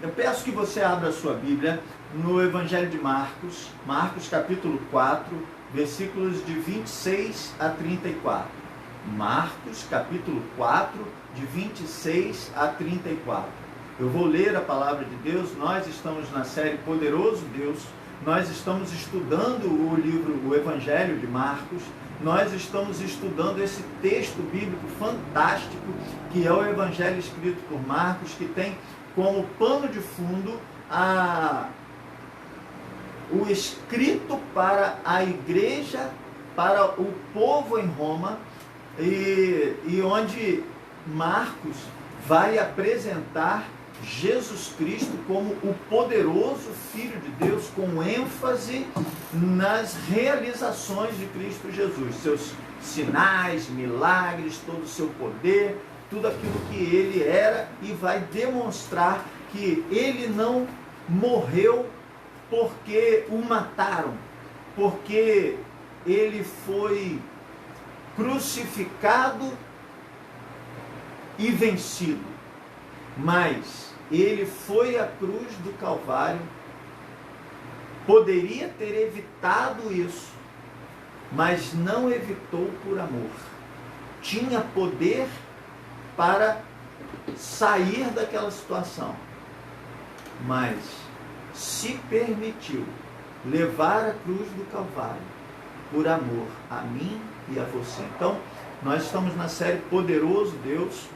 Eu peço que você abra a sua Bíblia no Evangelho de Marcos, Marcos capítulo 4, versículos de 26 a 34. Marcos capítulo 4, de 26 a 34. Eu vou ler a palavra de Deus. Nós estamos na série Poderoso Deus. Nós estamos estudando o Evangelho de Marcos. Nós estamos estudando esse texto bíblico fantástico, que é o Evangelho escrito por Marcos, que tem como pano de fundo o escrito para a igreja, para o povo em Roma, e onde Marcos vai apresentar Jesus Cristo como o poderoso Filho de Deus, com ênfase nas realizações de Cristo Jesus, seus sinais, milagres, todo o seu poder, tudo aquilo que ele era, e vai demonstrar que ele não morreu porque o mataram, porque ele foi crucificado e vencido, mas ele foi à cruz do Calvário, poderia ter evitado isso, mas não evitou por amor. Tinha poder para sair daquela situação, mas se permitiu levar a cruz do Calvário por amor a mim e a você. Então, nós estamos na série Poderoso Deus,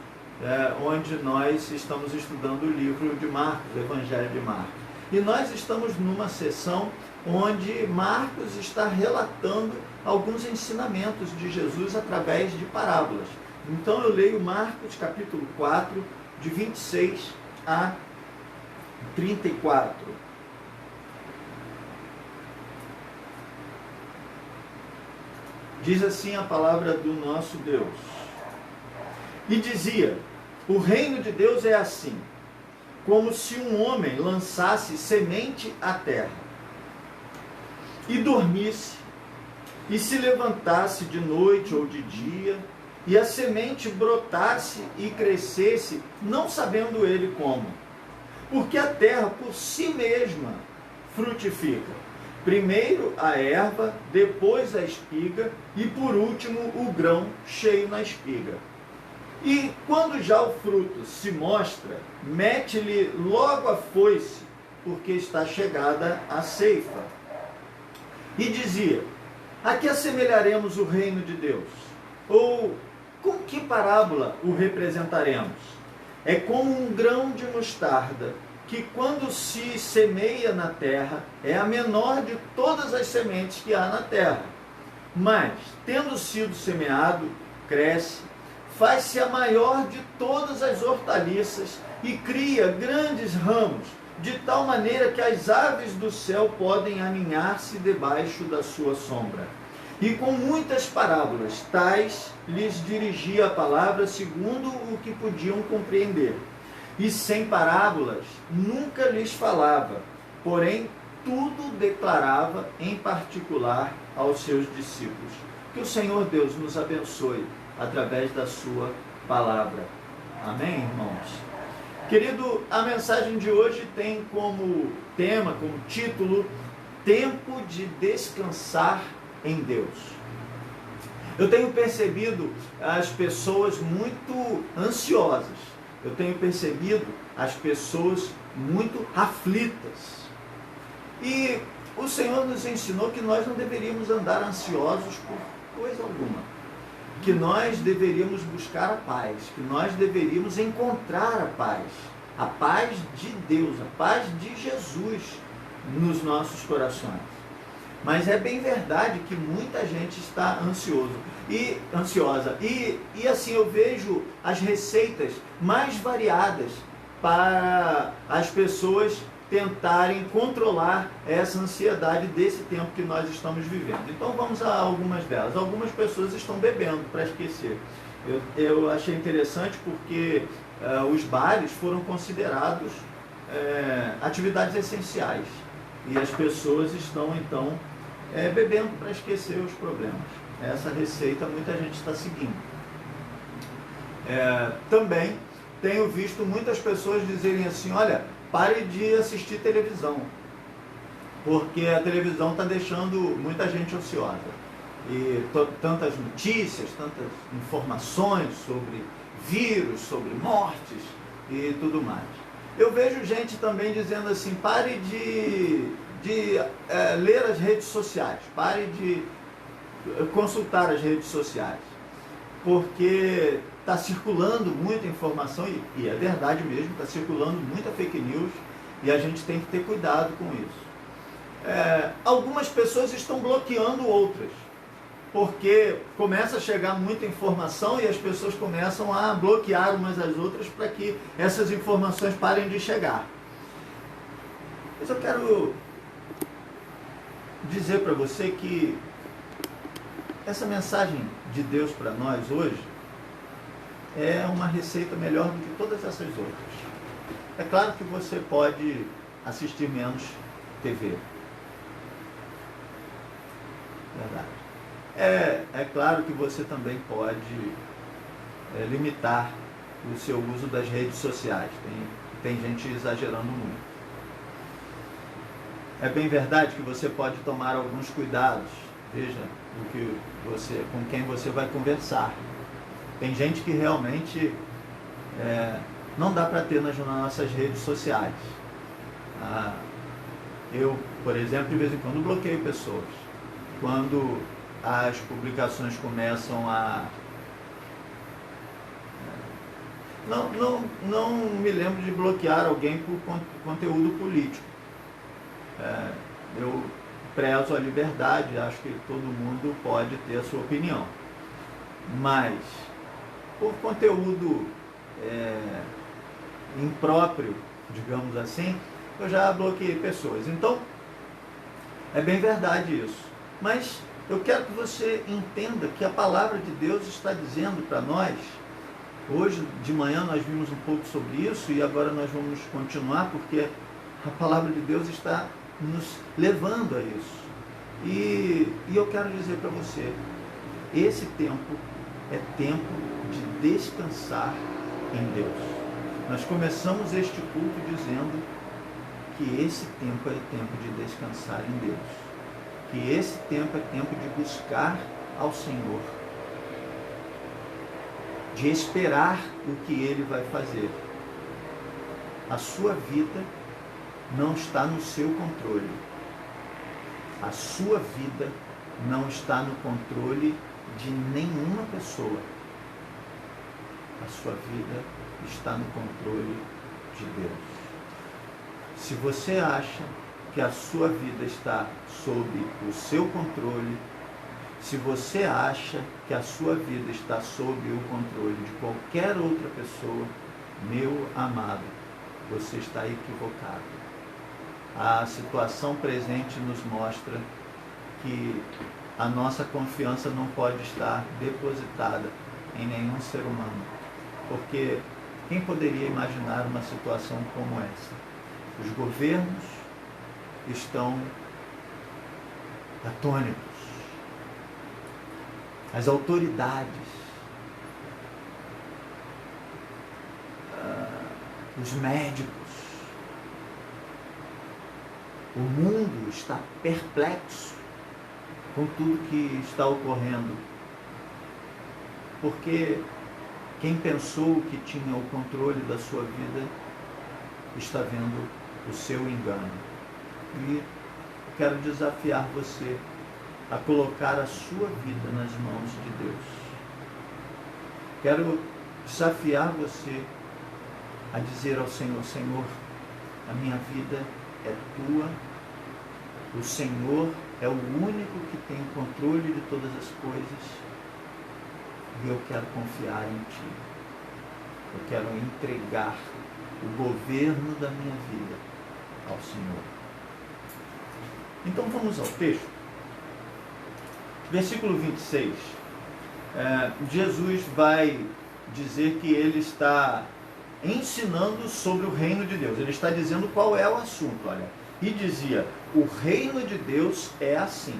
onde nós estamos estudando o livro de Marcos, o Evangelho de Marcos. E nós estamos numa sessão onde Marcos está relatando alguns ensinamentos de Jesus através de parábolas. Então eu leio Marcos capítulo 4, de 26 a 34. Diz assim a palavra do nosso Deus. E dizia: o reino de Deus é assim, como se um homem lançasse semente à terra, e dormisse, e se levantasse de noite ou de dia, e a semente brotasse e crescesse, não sabendo ele como. Porque a terra por si mesma frutifica. Primeiro a erva, depois a espiga, e por último o grão cheio na espiga. E quando já o fruto se mostra, mete-lhe logo a foice, porque está chegada a ceifa. E dizia: a que assemelharemos o reino de Deus? Ou com que parábola o representaremos? É como um grão de mostarda, que quando se semeia na terra, é a menor de todas as sementes que há na terra. Mas, tendo sido semeado, cresce, faz-se a maior de todas as hortaliças e cria grandes ramos, de tal maneira que as aves do céu podem aninhar-se debaixo da sua sombra. E com muitas parábolas tais lhes dirigia a palavra segundo o que podiam compreender. E sem parábolas nunca lhes falava, porém tudo declarava em particular aos seus discípulos. Que o Senhor Deus nos abençoe através da sua palavra. Amém, irmãos? Querido, a mensagem de hoje tem como tema, como título, Tempo de Descansar em Deus. Eu tenho percebido as pessoas muito ansiosas. Eu tenho percebido as pessoas muito aflitas. E o Senhor nos ensinou que nós não deveríamos andar ansiosos por coisa alguma. Que nós deveríamos buscar a paz. Que nós deveríamos encontrar a paz. A paz de Deus, a paz de Jesus nos nossos corações. Mas é bem verdade que muita gente está ansiosa. E assim eu vejo as receitas mais variadas para as pessoas tentarem controlar essa ansiedade desse tempo que nós estamos vivendo. Então vamos a algumas delas. Algumas pessoas estão bebendo para esquecer. Eu achei interessante porque os bares foram considerados atividades essenciais. E as pessoas estão então bebendo para esquecer os problemas. Essa receita muita gente está seguindo. Também tenho visto muitas pessoas dizerem assim, olha, pare de assistir televisão, porque a televisão está deixando muita gente ociosa. E tantas notícias, tantas informações sobre vírus, sobre mortes e tudo mais. Eu vejo gente também dizendo assim, pare de ler as redes sociais, pare de consultar as redes sociais, porque está circulando muita informação, e é verdade mesmo, está circulando muita fake news, e a gente tem que ter cuidado com isso. Algumas pessoas estão bloqueando outras, porque começa a chegar muita informação e as pessoas começam a bloquear umas às outras para que essas informações parem de chegar. Mas eu quero dizer para você que essa mensagem de Deus para nós hoje é uma receita melhor do que todas essas outras. É claro que você pode assistir menos TV. Verdade. É claro que você também pode limitar o seu uso das redes sociais. Tem gente exagerando muito. É bem verdade que você pode tomar alguns cuidados. Veja com quem você vai conversar. Tem gente que realmente não dá para ter nas nossas redes sociais. Eu, por exemplo, de vez em quando bloqueio pessoas. Quando as publicações começam a... Não me lembro de bloquear alguém por conteúdo político. Eu prezo a liberdade, acho que todo mundo pode ter a sua opinião. Mas, por conteúdo impróprio, digamos assim, eu já bloqueei pessoas. Então, é bem verdade isso. Mas eu quero que você entenda que a palavra de Deus está dizendo para nós, hoje de manhã nós vimos um pouco sobre isso e agora nós vamos continuar, porque a palavra de Deus está nos levando a isso. E eu quero dizer para você, esse tempo é tempo de descansar em Deus. Nós começamos este culto dizendo que esse tempo é tempo de descansar em Deus. Que esse tempo é tempo de buscar ao Senhor, de esperar o que Ele vai fazer. A sua vida não está no seu controle. A sua vida não está no controle de nenhuma pessoa. A sua vida está no controle de Deus. Se você acha que a sua vida está sob o seu controle, se você acha que a sua vida está sob o controle de qualquer outra pessoa, meu amado, você está equivocado. A situação presente nos mostra que a nossa confiança não pode estar depositada em nenhum ser humano, porque quem poderia imaginar uma situação como essa? Os governos estão atônitos. As autoridades, os médicos, o mundo está perplexo com tudo que está ocorrendo. Porque quem pensou que tinha o controle da sua vida está vendo o seu engano. E quero desafiar você a colocar a sua vida nas mãos de Deus. Quero desafiar você a dizer ao Senhor: Senhor, a minha vida é tua, o Senhor é o único que tem o controle de todas as coisas e eu quero confiar em Ti. Eu quero entregar o governo da minha vida ao Senhor. Então vamos ao texto. Versículo 26. Jesus vai dizer que ele está ensinando sobre o reino de Deus. Ele está dizendo qual é o assunto, olha. E dizia: o reino de Deus é assim.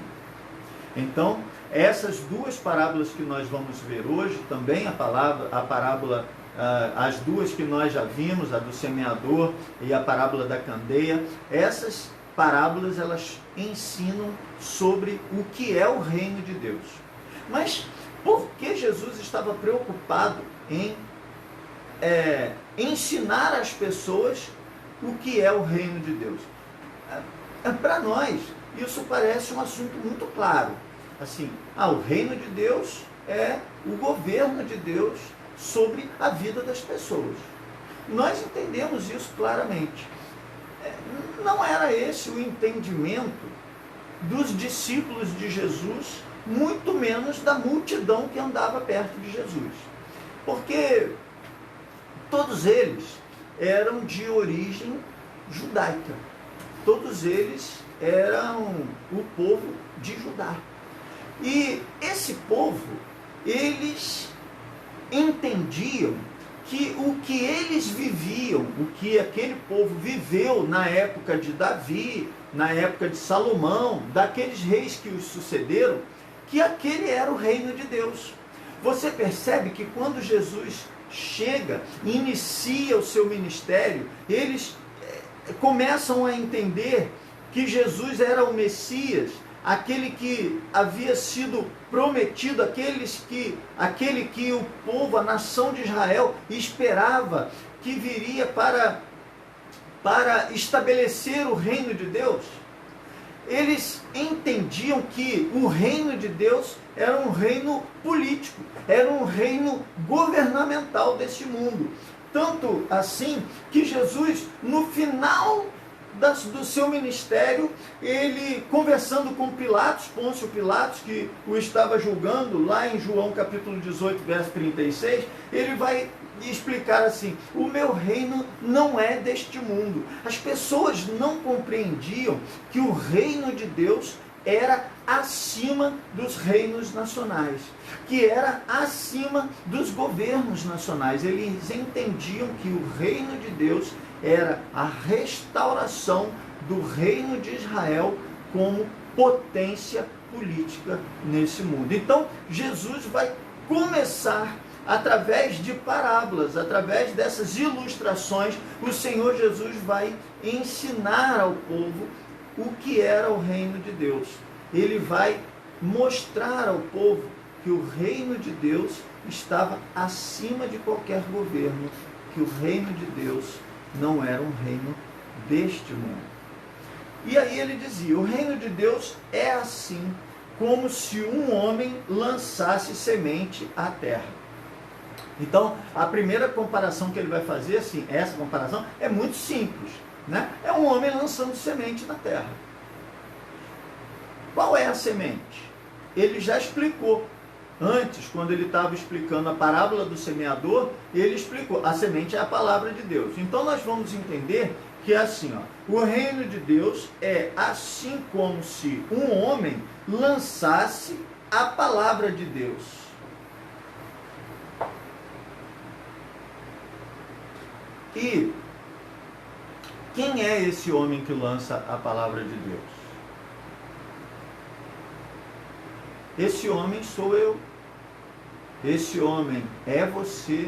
Então, essas duas parábolas que nós vamos ver hoje, também a parábola as duas que nós já vimos, a do semeador e a parábola da candeia, essas parábolas elas ensinam sobre o que é o reino de Deus. Mas por que Jesus estava preocupado em ensinar às pessoas o que é o reino de Deus? Para nós, isso parece um assunto muito claro. Assim, o reino de Deus é o governo de Deus sobre a vida das pessoas. Nós entendemos isso claramente. Não era esse o entendimento dos discípulos de Jesus, muito menos da multidão que andava perto de Jesus. Porque todos eles eram de origem judaica. Todos eles eram o povo de Judá. E esse povo, eles entendiam que o que eles viviam, o que aquele povo viveu na época de Davi, na época de Salomão, daqueles reis que os sucederam, que aquele era o reino de Deus. Você percebe que quando Jesus chega, inicia o seu ministério, eles começam a entender que Jesus era o Messias, aquele que havia sido prometido, aquele que o povo, a nação de Israel, esperava que viria para estabelecer o reino de Deus. Eles entendiam que o reino de Deus era um reino político, era um reino governamental deste mundo. Tanto assim que Jesus, no final do seu ministério, ele conversando com Pilatos, Pôncio Pilatos, que o estava julgando, lá em João capítulo 18, verso 36, ele vai explicar assim: o meu reino não é deste mundo. As pessoas não compreendiam que o reino de Deus era acima dos reinos nacionais, que era acima dos governos nacionais. Eles entendiam que o reino de Deus era a restauração do reino de Israel como potência política nesse mundo. Então, Jesus vai começar através de parábolas, através dessas ilustrações, o Senhor Jesus vai ensinar ao povo o que era o reino de Deus. Ele vai mostrar ao povo que o reino de Deus estava acima de qualquer governo, que o reino de Deus não era um reino deste mundo. E aí ele dizia: o reino de Deus é assim como se um homem lançasse semente à terra. Então, a primeira comparação que ele vai fazer, assim, essa comparação é muito simples, né? É um homem lançando semente na terra. Qual é a semente? Ele já explicou. Antes, quando ele estava explicando a parábola do semeador, ele explicou, a semente é a palavra de Deus. Então nós vamos entender que é assim, o reino de Deus é assim como se um homem lançasse a palavra de Deus. E quem é esse homem que lança a palavra de Deus? Esse homem sou eu. Esse homem é você.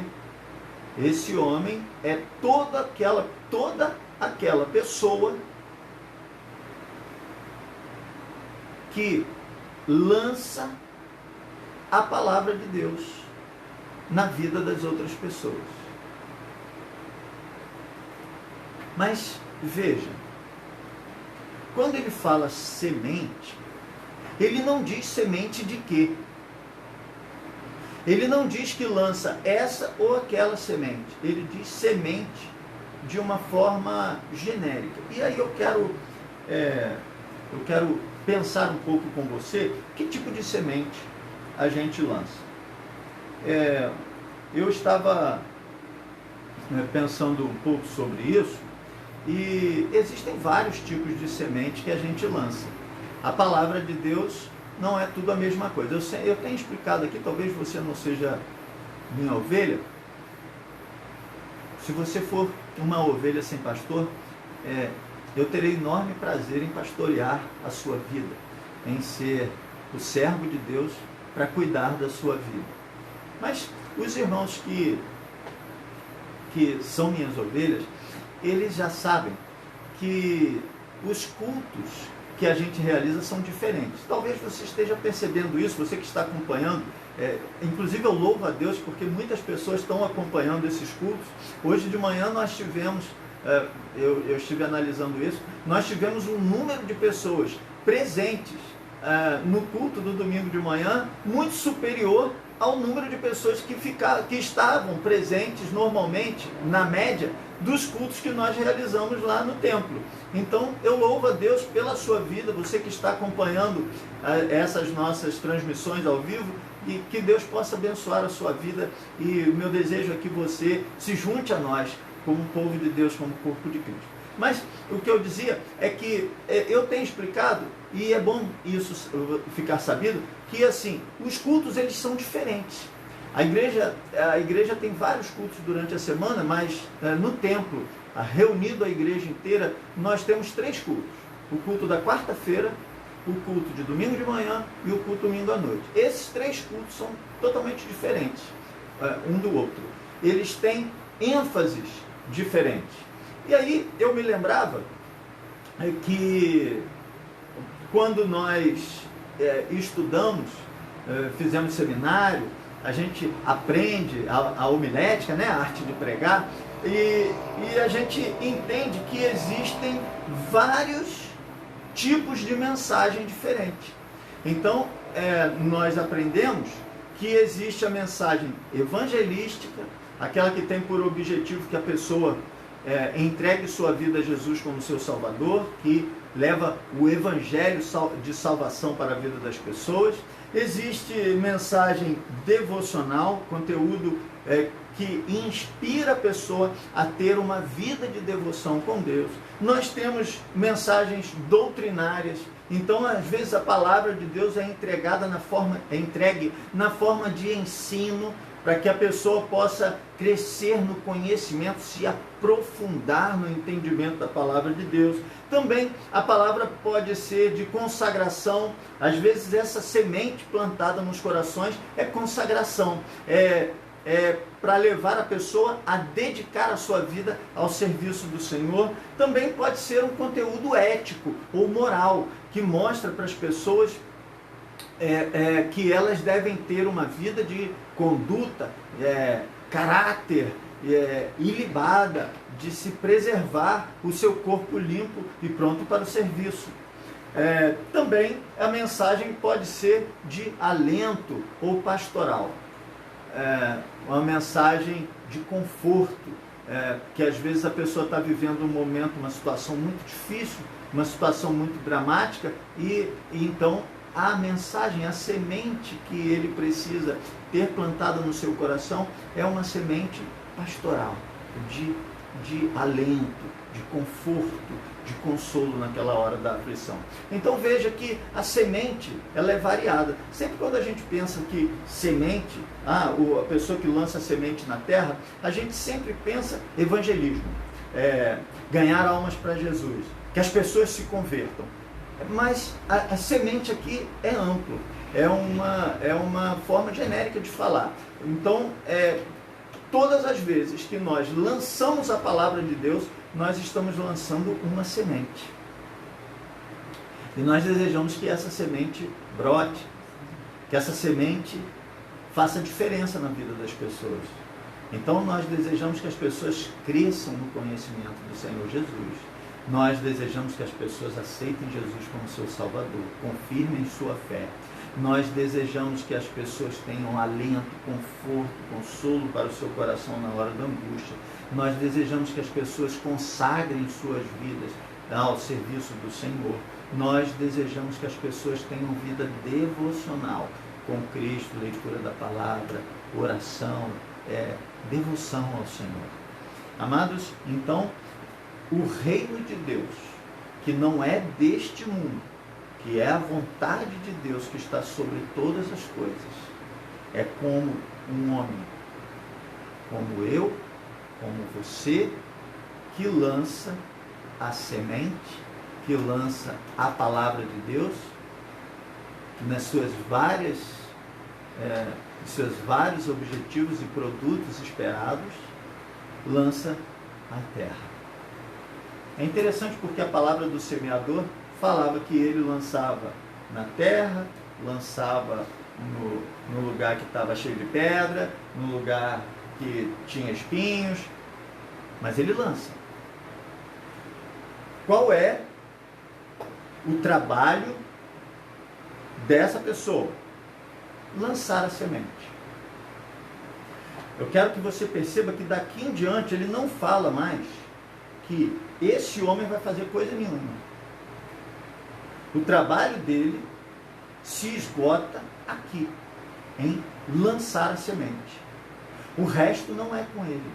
Esse homem é toda aquela pessoa que lança a palavra de Deus na vida das outras pessoas. Mas veja, quando ele fala semente, ele não diz semente de quê? Ele não diz que lança essa ou aquela semente. Ele diz semente de uma forma genérica. E aí eu quero pensar um pouco com você que tipo de semente a gente lança. Eu estava pensando um pouco sobre isso, e existem vários tipos de semente que a gente lança. A palavra de Deus não é tudo a mesma coisa. Eu tenho explicado aqui, talvez você não seja minha ovelha. Se você for uma ovelha sem pastor, eu terei enorme prazer em pastorear a sua vida, em ser o servo de Deus para cuidar da sua vida. Mas os irmãos que que são minhas ovelhas, eles já sabem que os cultos que a gente realiza são diferentes. Talvez você esteja percebendo isso, você que está acompanhando. Inclusive eu louvo a Deus porque muitas pessoas estão acompanhando esses cultos. Hoje de manhã nós tivemos, eu estive analisando isso, nós tivemos um número de pessoas presentes no culto do domingo de manhã muito superior ao número de pessoas que estavam presentes normalmente, na média, dos cultos que nós realizamos lá no templo. Então, eu louvo a Deus pela sua vida, você que está acompanhando essas nossas transmissões ao vivo, e que Deus possa abençoar a sua vida, e o meu desejo é que você se junte a nós, como povo de Deus, como corpo de Cristo. Mas o que eu dizia é que eu tenho explicado, e é bom isso ficar sabido, que assim, os cultos eles são diferentes. A igreja tem vários cultos durante a semana, mas no templo, reunido a igreja inteira, nós temos 3 cultos. O culto da quarta-feira, o culto de domingo de manhã e o culto domingo à noite. Esses 3 cultos são totalmente diferentes um do outro. Eles têm ênfases diferentes. E aí eu me lembrava que quando nós estudamos, fizemos seminário, a gente aprende a homilética, né, a arte de pregar, e a gente entende que existem vários tipos de mensagem diferentes. Então, nós aprendemos que existe a mensagem evangelística, aquela que tem por objetivo que a pessoa entregue sua vida a Jesus como seu Salvador, que leva o evangelho de salvação para a vida das pessoas. Existe mensagem devocional, conteúdo que inspira a pessoa a ter uma vida de devoção com Deus. Nós temos mensagens doutrinárias, então às vezes a palavra de Deus é entregue na forma de ensino, para que a pessoa possa crescer no conhecimento, se aprofundar no entendimento da palavra de Deus. Também a palavra pode ser de consagração. Às vezes essa semente plantada nos corações é consagração, para levar a pessoa a dedicar a sua vida ao serviço do Senhor. Também pode ser um conteúdo ético ou moral, que mostra para as pessoas que elas devem ter uma vida de conduta, caráter ilibada, de se preservar o seu corpo limpo e pronto para o serviço. Também a mensagem pode ser de alento ou pastoral, uma mensagem de conforto, que às vezes a pessoa está vivendo um momento, uma situação muito difícil, uma situação muito dramática, e então a mensagem, a semente que ele precisa ter plantada no seu coração é uma semente pastoral, de alento, de conforto, de consolo naquela hora da aflição. Então veja que a semente, ela é variada. Sempre quando a gente pensa que semente, a pessoa que lança semente na terra, a gente sempre pensa evangelismo, ganhar almas para Jesus, que as pessoas se convertam. Mas a semente aqui é amplo, é uma forma genérica de falar. Então, todas as vezes que nós lançamos a palavra de Deus, nós estamos lançando uma semente. E nós desejamos que essa semente brote, que essa semente faça diferença na vida das pessoas. Então, nós desejamos que as pessoas cresçam no conhecimento do Senhor Jesus. Nós desejamos que as pessoas aceitem Jesus como seu Salvador, confirmem sua fé. Nós desejamos que as pessoas tenham alento, conforto, consolo para o seu coração na hora da angústia. Nós desejamos que as pessoas consagrem suas vidas ao serviço do Senhor. Nós desejamos que as pessoas tenham vida devocional com Cristo, leitura da palavra, oração, devoção ao Senhor. Amados, então, o reino de Deus, que não é deste mundo, que é a vontade de Deus que está sobre todas as coisas, é como um homem, como eu, como você, que lança a semente, que lança a palavra de Deus, nas seus vários objetivos e produtos esperados, lança à terra. É interessante porque a palavra do semeador falava que ele lançava na terra, lançava no lugar que estava cheio de pedra, no lugar que tinha espinhos, mas ele lança. Qual é o trabalho dessa pessoa? Lançar a semente. Eu quero que você perceba que daqui em diante ele não fala mais que esse homem vai fazer coisa nenhuma. O trabalho dele se esgota aqui, em lançar a semente. O resto não é com ele.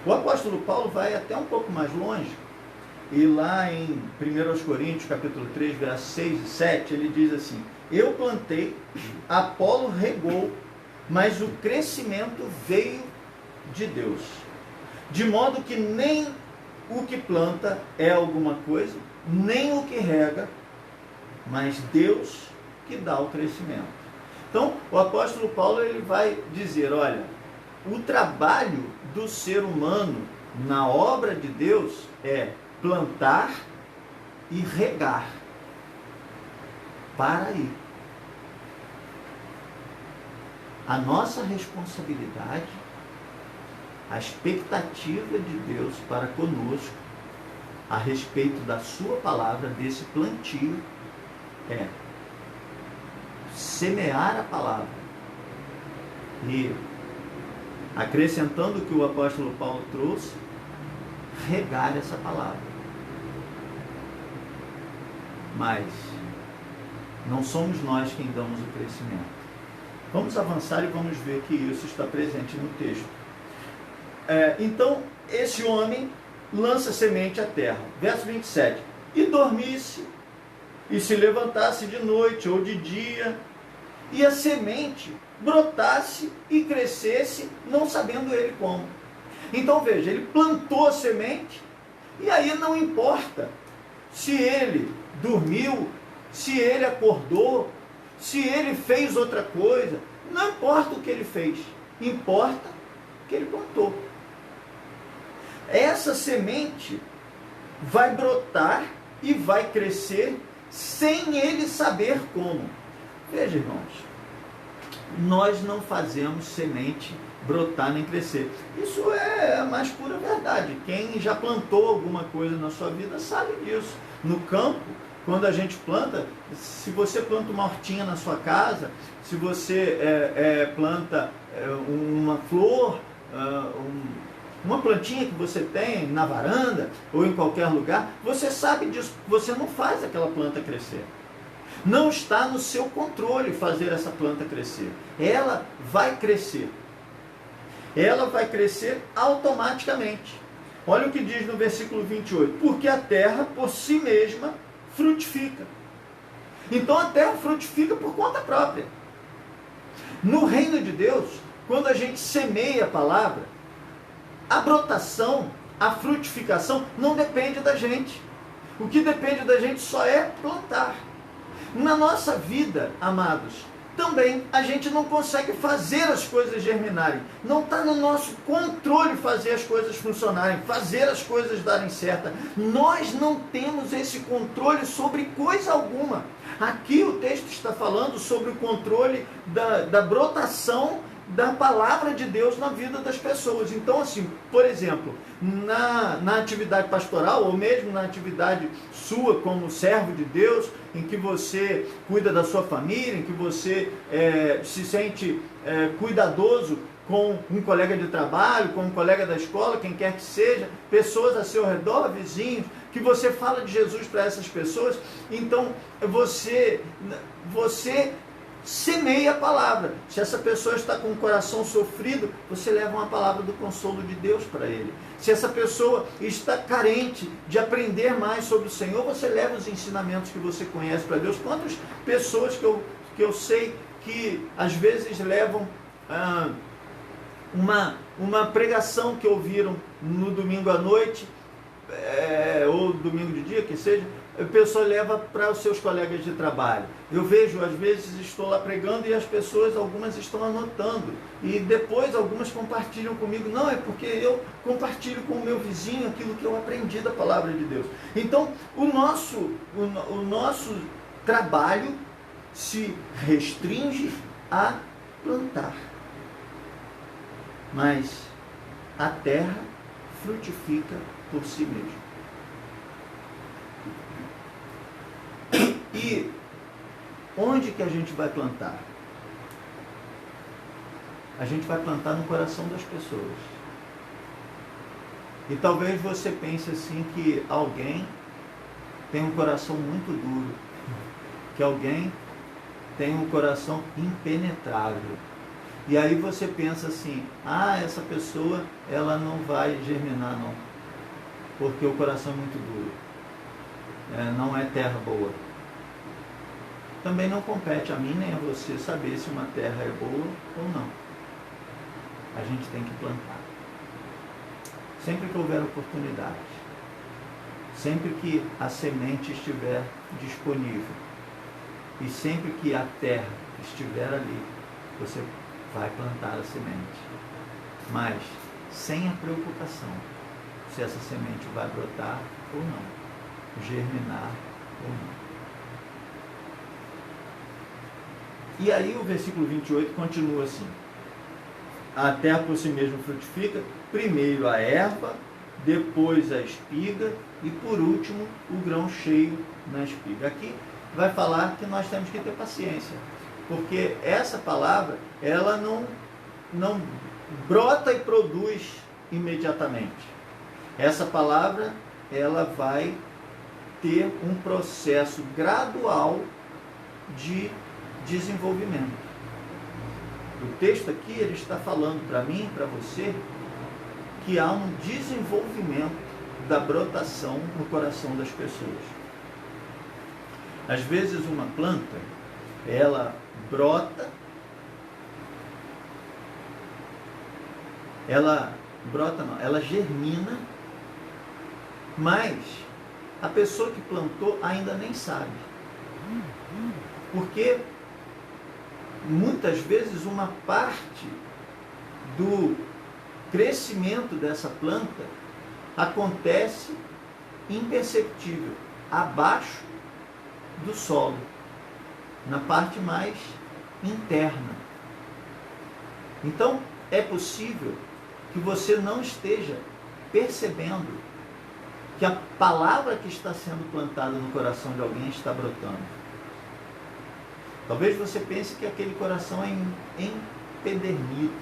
O apóstolo Paulo vai até um pouco mais longe, e lá em 1 Coríntios, capítulo 3, versos 6 e 7, ele diz assim: eu plantei, Apolo regou, mas o crescimento veio de Deus. De modo que nem o que planta é alguma coisa, nem o que rega, mas Deus que dá o crescimento. Então, o apóstolo Paulo ele vai dizer, olha, o trabalho do ser humano na obra de Deus é plantar e regar. Para aí. A nossa responsabilidade, a expectativa de Deus para conosco, a respeito da sua palavra, desse plantio, é semear a palavra. E, acrescentando o que o apóstolo Paulo trouxe, regar essa palavra. Mas não somos nós quem damos o crescimento. Vamos avançar e vamos ver que isso está presente no texto. Então, esse homem lança semente à terra. Verso 27. E dormisse, e se levantasse de noite ou de dia, e a semente brotasse e crescesse, não sabendo ele como. Então veja, ele plantou a semente, e aí não importa se ele dormiu, se ele acordou, se ele fez outra coisa, não importa o que ele fez, importa que ele plantou. Essa semente vai brotar e vai crescer sem ele saber como. Veja, irmãos, nós não fazemos semente brotar nem crescer. Isso é a mais pura verdade. Quem já plantou alguma coisa na sua vida sabe disso. No campo, quando a gente planta, se você planta uma hortinha na sua casa, se você planta uma flor, uma plantinha que você tem na varanda ou em qualquer lugar, você sabe disso, você não faz aquela planta crescer. Não está no seu controle fazer essa planta crescer. Ela vai crescer. Ela vai crescer automaticamente. Olha o que diz no versículo 28. Porque a terra por si mesma frutifica. Então a terra frutifica por conta própria. No reino de Deus, quando a gente semeia a palavra, a brotação, a frutificação não depende da gente. O que depende da gente só é plantar. Na nossa vida, amados, também a gente não consegue fazer as coisas germinarem. Não está no nosso controle fazer as coisas funcionarem, fazer as coisas darem certo. Nós não temos esse controle sobre coisa alguma. Aqui o texto está falando sobre o controle da brotação da palavra de Deus na vida das pessoas. Então, assim, por exemplo, na atividade pastoral, ou mesmo na atividade sua como servo de Deus, em que você cuida da sua família, em que você se sente cuidadoso com um colega de trabalho, com um colega da escola, quem quer que seja, pessoas a seu redor, vizinhos, que você fala de Jesus para essas pessoas, então você semeia a palavra. Se essa pessoa está com o coração sofrido, você leva uma palavra do consolo de Deus para ele. Se essa pessoa está carente de aprender mais sobre o Senhor, você leva os ensinamentos que você conhece para Deus. Quantas pessoas que eu sei que às vezes levam uma pregação que ouviram no domingo à noite, ou domingo de dia, que seja, a pessoa leva para os seus colegas de trabalho. Eu vejo, às vezes, estou lá pregando e as pessoas, algumas estão anotando. E depois algumas compartilham comigo. Não, é porque eu compartilho com o meu vizinho aquilo que eu aprendi da palavra de Deus. Então, o nosso trabalho se restringe a plantar. Mas a terra frutifica por si mesma. E onde que a gente vai plantar? A gente vai plantar no coração das pessoas. E talvez você pense assim que alguém tem um coração muito duro, que alguém tem um coração impenetrável. E aí você pensa assim, essa pessoa, ela não vai germinar não, porque o coração é muito duro, não é terra boa. Também não compete a mim nem a você saber se uma terra é boa ou não. A gente tem que plantar. Sempre que houver oportunidade, sempre que a semente estiver disponível e sempre que a terra estiver ali, você vai plantar a semente. Mas sem a preocupação se essa semente vai brotar ou não, germinar ou não. E aí o versículo 28 continua assim: a terra por si mesma frutifica, primeiro a erva, depois a espiga e por último o grão cheio na espiga. Aqui vai falar que nós temos que ter paciência, porque essa palavra, ela não brota e produz imediatamente. Essa palavra, ela vai ter um processo gradual de desenvolvimento. O texto aqui, ele está falando para mim e para você que há um desenvolvimento da brotação no coração das pessoas. Às vezes uma planta, ela brota, ela germina, mas a pessoa que plantou ainda nem sabe. Porque muitas vezes uma parte do crescimento dessa planta acontece imperceptível, abaixo do solo, na parte mais interna. Então, é possível que você não esteja percebendo que a palavra que está sendo plantada no coração de alguém está brotando. Talvez você pense que aquele coração é empedernido,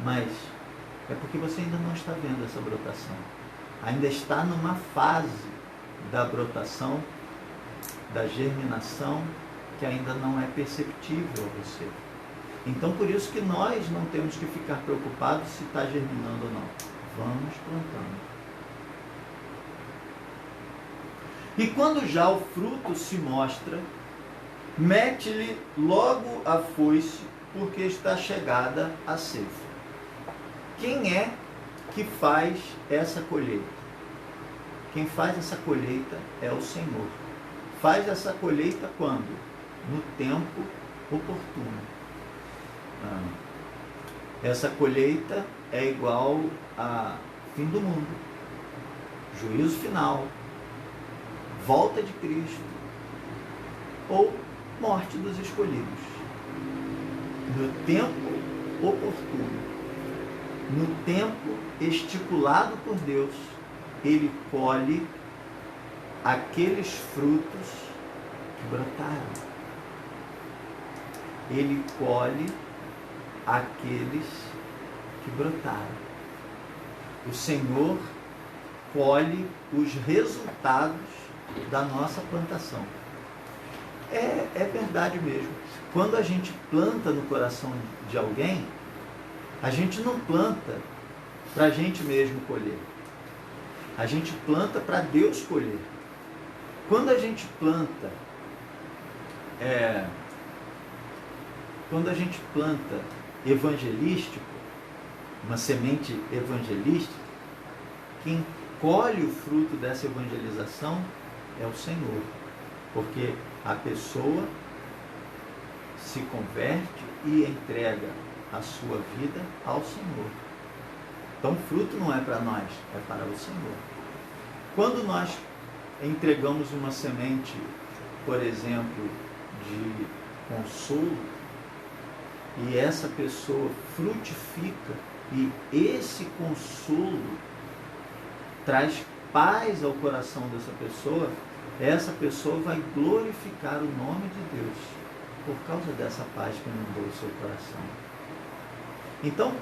mas é porque você ainda não está vendo essa brotação. Ainda está numa fase da brotação, da germinação, que ainda não é perceptível a você. Então, por isso que nós não temos que ficar preocupados se está germinando ou não. Vamos plantando. E quando já o fruto se mostra, mete-lhe logo a foice, porque está chegada a ceifa. Quem é que faz essa colheita? Quem faz essa colheita é o Senhor. Faz essa colheita quando? No tempo oportuno. Essa colheita é igual a fim do mundo, juízo final, volta de Cristo ou morte dos escolhidos. No tempo oportuno, no tempo estipulado por Deus, Ele colhe aqueles frutos que brotaram. Ele colhe aqueles que brotaram. O Senhor colhe os resultados da nossa plantação. É verdade mesmo. Quando a gente planta no coração de alguém, a gente não planta para a gente mesmo colher. A gente planta para Deus colher. Quando a gente planta evangelístico, uma semente evangelística, quem colhe o fruto dessa evangelização é o Senhor, porque a pessoa se converte e entrega a sua vida ao Senhor. Então o fruto não é para nós, é para o Senhor. Quando nós entregamos uma semente, por exemplo, de consolo, e essa pessoa frutifica, e esse consolo traz paz ao coração dessa pessoa, essa pessoa vai glorificar o nome de Deus por causa dessa paz que inundou o seu coração. Então,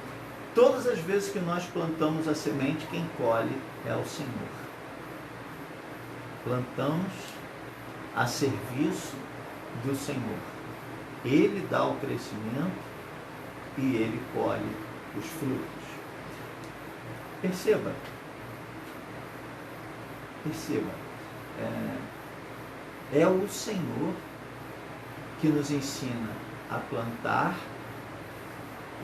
todas as vezes que nós plantamos a semente, quem colhe é o Senhor. Plantamos a serviço do Senhor. Ele dá o crescimento e Ele colhe os frutos. Perceba, é o Senhor que nos ensina a plantar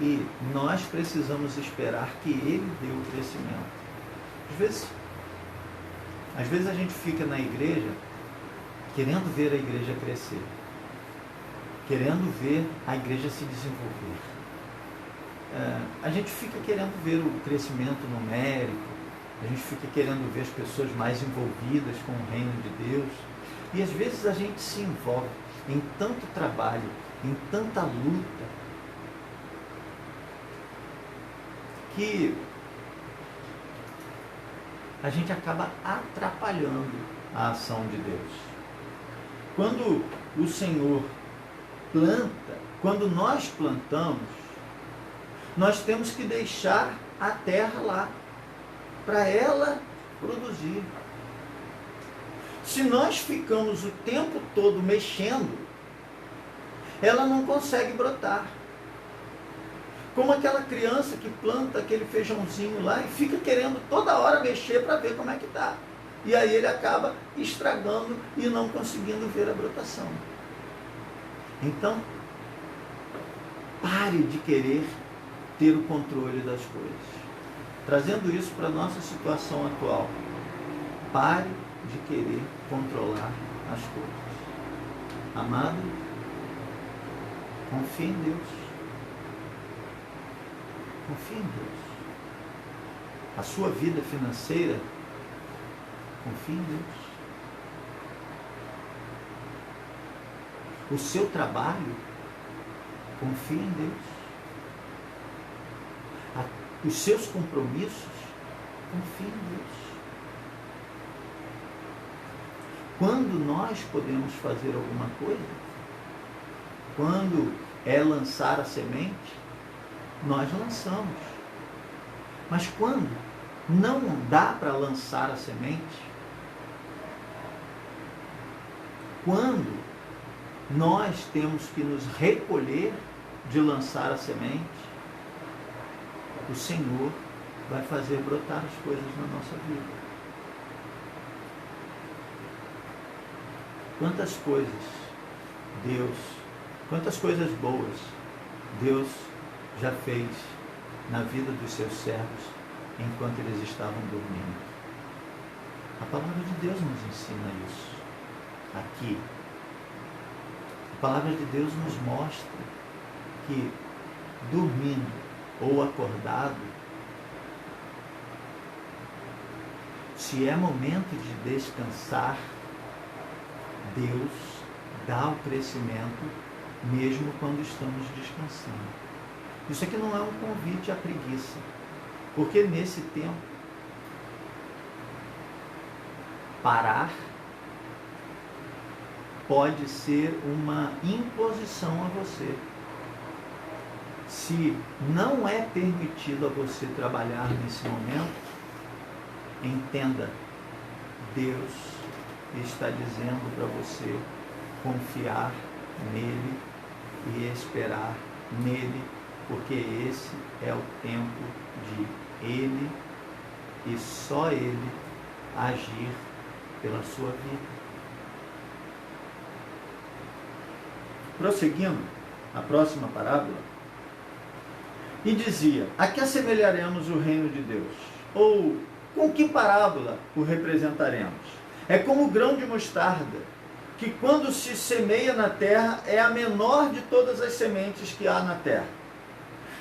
e nós precisamos esperar que Ele dê o crescimento. Às vezes a gente fica na igreja querendo ver a igreja crescer, querendo ver a igreja se desenvolver. A gente fica querendo ver o crescimento numérico, a gente fica querendo ver as pessoas mais envolvidas com o reino de Deus. E às vezes a gente se envolve em tanto trabalho, em tanta luta, que a gente acaba atrapalhando a ação de Deus. Quando o Senhor planta, quando nós plantamos, nós temos que deixar a terra lá, para ela produzir. Se nós ficamos o tempo todo mexendo, ela não consegue brotar. Como aquela criança que planta aquele feijãozinho lá e fica querendo toda hora mexer para ver como é que está. E aí ele acaba estragando e não conseguindo ver a brotação. Então, pare de querer ter o controle das coisas. Trazendo isso para a nossa situação atual. Pare de querer controlar as coisas. Amado, confie em Deus. Confie em Deus. A sua vida financeira, confie em Deus. O seu trabalho, confie em Deus. Os seus compromissos, confie em Deus. Quando nós podemos fazer alguma coisa, quando é lançar a semente, nós lançamos. Mas quando não dá para lançar a semente, quando nós temos que nos recolher de lançar a semente, o Senhor vai fazer brotar as coisas na nossa vida. Quantas coisas boas Deus já fez na vida dos seus servos enquanto eles estavam dormindo. A palavra de Deus nos ensina isso aqui. A palavra de Deus nos mostra que dormindo ou acordado, se é momento de descansar, Deus dá o crescimento mesmo quando estamos descansando. Isso aqui não é um convite à preguiça, porque nesse tempo, parar pode ser uma imposição a você. Se não é permitido a você trabalhar nesse momento, entenda, Deus está dizendo para você confiar nele e esperar nele, porque esse é o tempo de ele e só ele agir pela sua vida. Prosseguindo, a próxima parábola, e dizia: a que assemelharemos o reino de Deus? Ou com que parábola o representaremos? É como o grão de mostarda, que quando se semeia na terra, é a menor de todas as sementes que há na terra.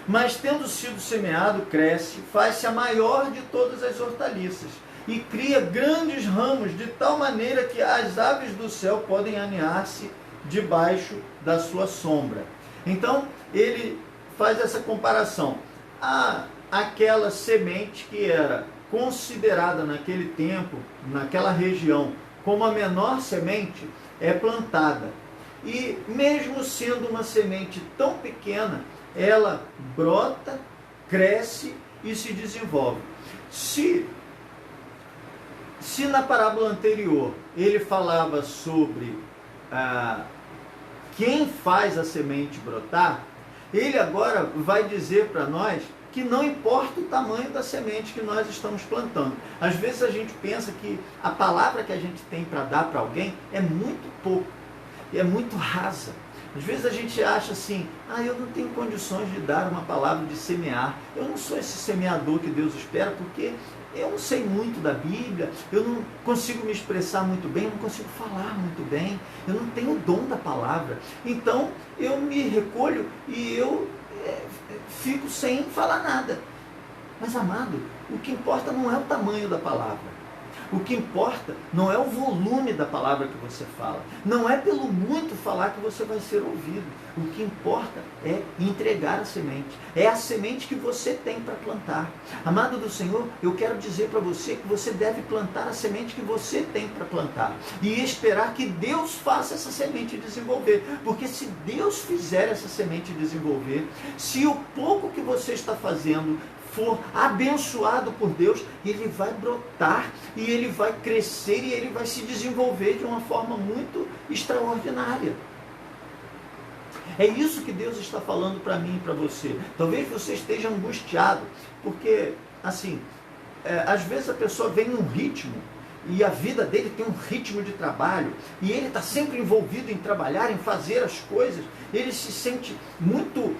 Mas tendo sido semeado, cresce, faz-se a maior de todas as hortaliças, e cria grandes ramos, de tal maneira que as aves do céu podem aninhar-se debaixo da sua sombra. Então, ele faz essa comparação. Aquela semente que era considerada naquele tempo, naquela região, como a menor semente, é plantada. E mesmo sendo uma semente tão pequena, ela brota, cresce e se desenvolve. Se na parábola anterior ele falava sobre quem faz a semente brotar, ele agora vai dizer para nós que não importa o tamanho da semente que nós estamos plantando. Às vezes a gente pensa que a palavra que a gente tem para dar para alguém é muito pouco, é muito rasa. Às vezes a gente acha assim, eu não tenho condições de dar uma palavra de semear. Eu não sou esse semeador que Deus espera, porque eu não sei muito da Bíblia, eu não consigo me expressar muito bem, eu não consigo falar muito bem, eu não tenho o dom da palavra. Então eu me recolho e eu fico sem falar nada. Mas, amado, o que importa não é o tamanho da palavra. O que importa não é o volume da palavra que você fala. Não é pelo muito falar que você vai ser ouvido. O que importa é entregar a semente. É a semente que você tem para plantar. Amado do Senhor, eu quero dizer para você que você deve plantar a semente que você tem para plantar. E esperar que Deus faça essa semente desenvolver. Porque se Deus fizer essa semente desenvolver, se o pouco que você está fazendo for abençoado por Deus, ele vai brotar, e ele vai crescer, e ele vai se desenvolver de uma forma muito extraordinária. É isso que Deus está falando para mim e para você. Talvez você esteja angustiado, porque, assim, às vezes a pessoa vem num ritmo, e a vida dele tem um ritmo de trabalho, e ele está sempre envolvido em trabalhar, em fazer as coisas, ele se sente muito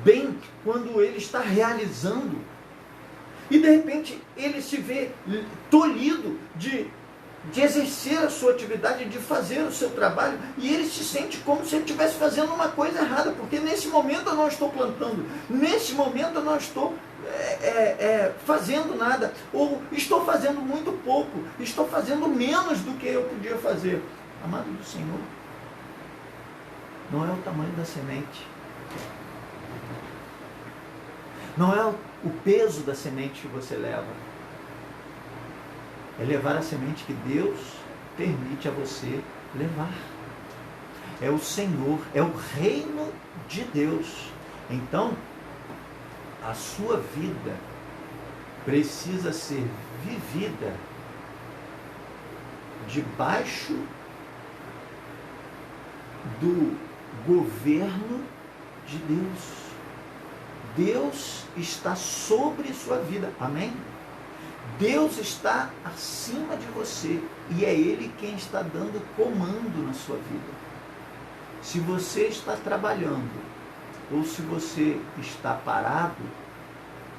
bem quando ele está realizando, e de repente ele se vê tolhido de exercer a sua atividade, de fazer o seu trabalho, e ele se sente como se ele estivesse fazendo uma coisa errada, porque nesse momento eu não estou plantando, nesse momento eu não estou fazendo nada, ou estou fazendo muito pouco, estou fazendo menos do que eu podia fazer. Amado do Senhor, não é o tamanho da semente, não é o peso da semente que você leva, é levar a semente que Deus permite a você levar. É o Senhor, é o reino de Deus. Então, a sua vida precisa ser vivida debaixo do governo de Deus. Deus está sobre sua vida, amém? Deus está acima de você, e é Ele quem está dando comando na sua vida. Se você está trabalhando, ou se você está parado,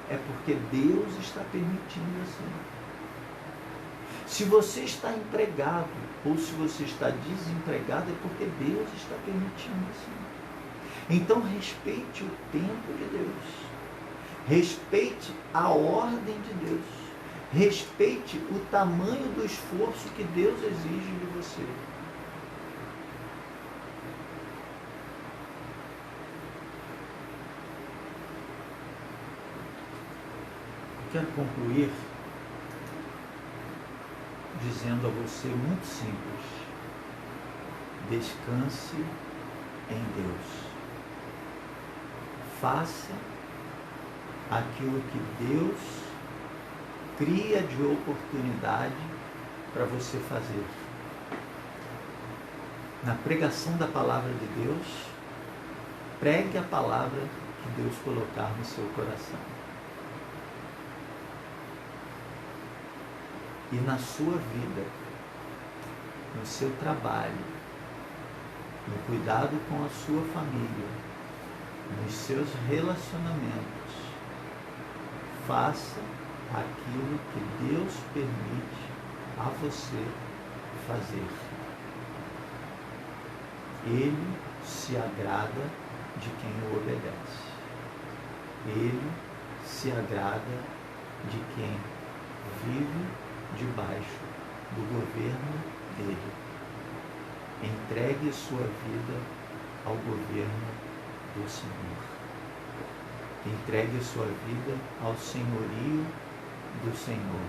é porque Deus está permitindo assim. Se você está empregado, ou se você está desempregado, é porque Deus está permitindo assim. Então respeite o tempo de Deus, respeite a ordem de Deus, respeite o tamanho do esforço que Deus exige de você. Eu quero concluir dizendo a você muito simples: descanse em Deus. Faça aquilo que Deus cria de oportunidade para você fazer. Na pregação da palavra de Deus, pregue a palavra que Deus colocar no seu coração. E na sua vida, no seu trabalho, no cuidado com a sua família, nos seus relacionamentos, faça aquilo que Deus permite a você fazer. Ele se agrada de quem o obedece. Ele se agrada de quem vive debaixo do governo dele. Entregue sua vida ao governo do Senhor. Entregue sua vida ao senhorio do Senhor.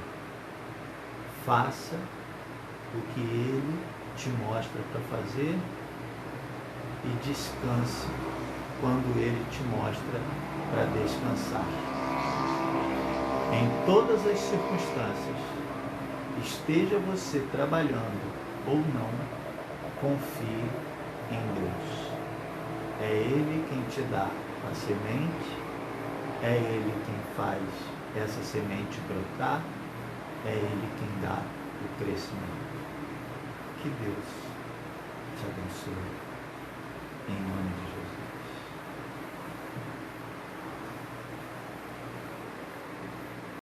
Faça o que Ele te mostra para fazer e descanse quando Ele te mostra para descansar. Em todas as circunstâncias, esteja você trabalhando ou não, confie em Deus. É Ele quem te dá a semente, é Ele quem faz essa semente brotar, é Ele quem dá o crescimento. Que Deus te abençoe. Em nome de Jesus.